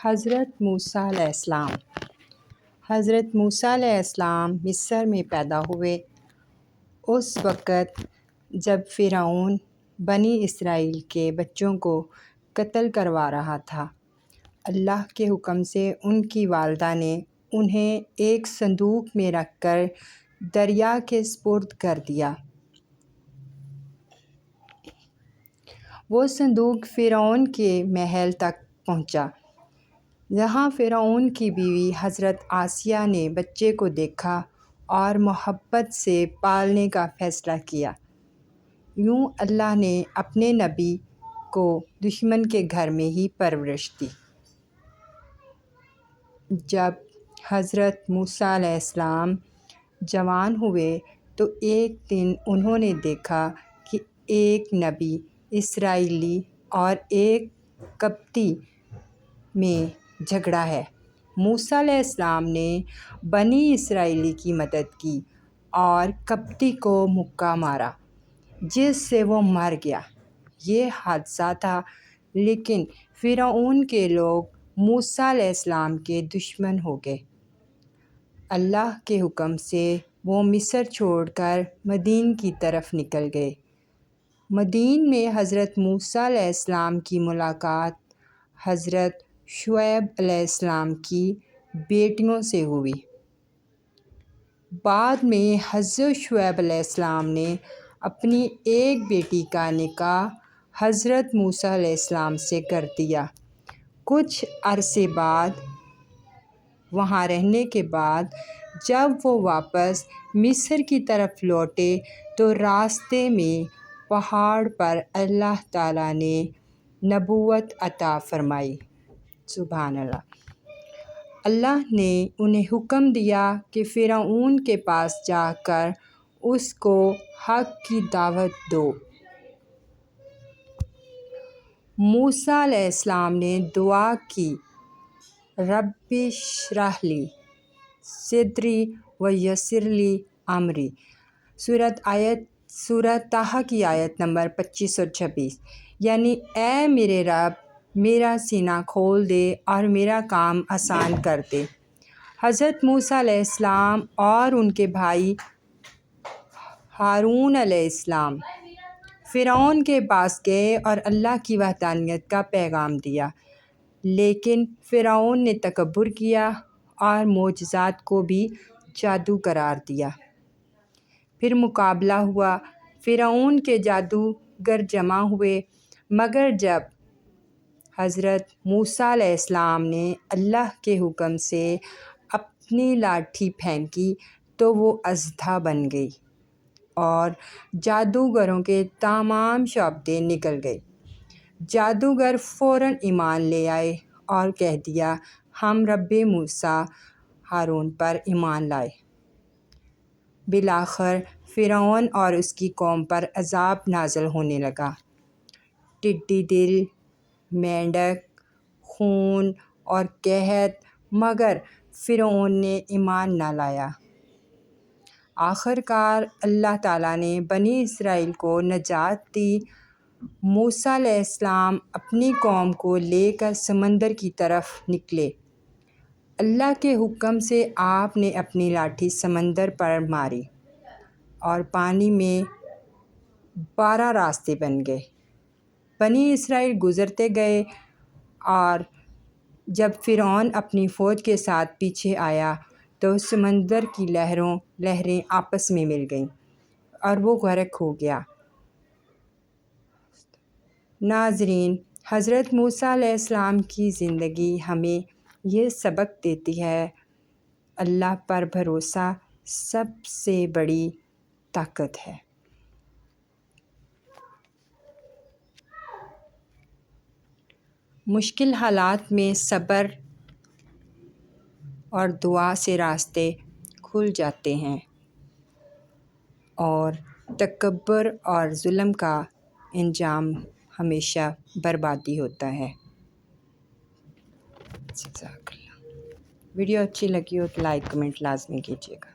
حضرت موسیٰ علیہ السلام۔ حضرت موسیٰ علیہ السلام مصر میں پیدا ہوئے اس وقت جب فرعون بنی اسرائیل کے بچوں کو قتل کروا رہا تھا۔ اللہ کے حکم سے ان کی والدہ نے انہیں ایک صندوق میں رکھ کر دریا کے سپرد کر دیا۔ وہ صندوق فرعون کے محل تک پہنچا، جہاں فرعون کی بیوی حضرت آسیہ نے بچے کو دیکھا اور محبت سے پالنے کا فیصلہ کیا۔ یوں اللہ نے اپنے نبی کو دشمن کے گھر میں ہی پرورش دی۔ جب حضرت موسیٰ علیہ السلام جوان ہوئے تو ایک دن انہوں نے دیکھا کہ ایک نبی اسرائیلی اور ایک قبطی میں جھگڑا ہے۔ موسیٰ علیہ السلام نے بنی اسرائیلی کی مدد کی اور قبطی کو مکہ مارا، جس سے وہ مر گیا۔ یہ حادثہ تھا، لیکن فرعون کے لوگ موسیٰ علیہ السلام کے دشمن ہو گئے۔ اللہ کے حکم سے وہ مصر چھوڑ کر مدین کی طرف نکل گئے۔ مدین میں حضرت موسیٰ علیہ السلام کی ملاقات حضرت شعیب علیہ السلام کی بیٹیوں سے ہوئی۔ بعد میں حضرت شعیب علیہ السلام نے اپنی ایک بیٹی کا نکاح حضرت موسیٰ علیہ السلام سے کر دیا۔ کچھ عرصے بعد وہاں رہنے کے بعد جب وہ واپس مصر کی طرف لوٹے تو راستے میں پہاڑ پر اللہ تعالیٰ نے نبوت عطا فرمائی۔ سبحان اللہ۔ اللہ نے انہیں حکم دیا کہ فرعون کے پاس جا کر اس کو حق کی دعوت دو۔ موسیٰ علیہ السلام نے دعا کی، رب اشرح لی صدری ویسر لی امری۔ سورۃ طٰہٰ کی آیت نمبر 25 اور 26، یعنی اے میرے رب میرا سینہ کھول دے اور میرا کام آسان کر دے۔ حضرت موسیٰ علیہ السلام اور ان کے بھائی ہارون علیہ السلام فرعون کے پاس گئے اور اللہ کی وحدانیت کا پیغام دیا، لیکن فرعون نے تکبر کیا اور معجزات کو بھی جادو قرار دیا۔ پھر مقابلہ ہوا، فرعون کے جادوگر جمع ہوئے، مگر جب حضرت موسیٰ علیہ السلام نے اللہ کے حکم سے اپنی لاٹھی پھینکی تو وہ اژدھا بن گئی اور جادوگروں کے تمام شعبدے نکل گئے۔ جادوگر فوراً ایمان لے آئے اور کہہ دیا، ہم رب موسیٰ ہارون پر ایمان لائے۔ بالآخر فرعون اور اس کی قوم پر عذاب نازل ہونے لگا۔ ٹڈی دل، مینڈک، خون اور قحط، مگر فرعون نے ایمان نہ لایا۔ آخر کار اللہ تعالیٰ نے بنی اسرائیل کو نجات دی۔ موسیٰ علیہ السلام اپنی قوم کو لے کر سمندر کی طرف نکلے۔ اللہ کے حکم سے آپ نے اپنی لاٹھی سمندر پر ماری اور پانی میں 12 راستے بن گئے۔ بنی اسرائیل گزرتے گئے اور جب فرعون اپنی فوج کے ساتھ پیچھے آیا تو سمندر کی لہریں آپس میں مل گئیں اور وہ غرق ہو گیا۔ ناظرین، حضرت موسیٰ علیہ السلام کی زندگی ہمیں یہ سبق دیتی ہے، اللہ پر بھروسہ سب سے بڑی طاقت ہے۔ مشکل حالات میں صبر اور دعا سے راستے کھل جاتے ہیں اور تکبر اور ظلم کا انجام ہمیشہ بربادی ہوتا ہے۔ جزاک اللہ۔ ویڈیو اچھی لگی ہو تو لائک کمنٹ لازمی کیجیے گا۔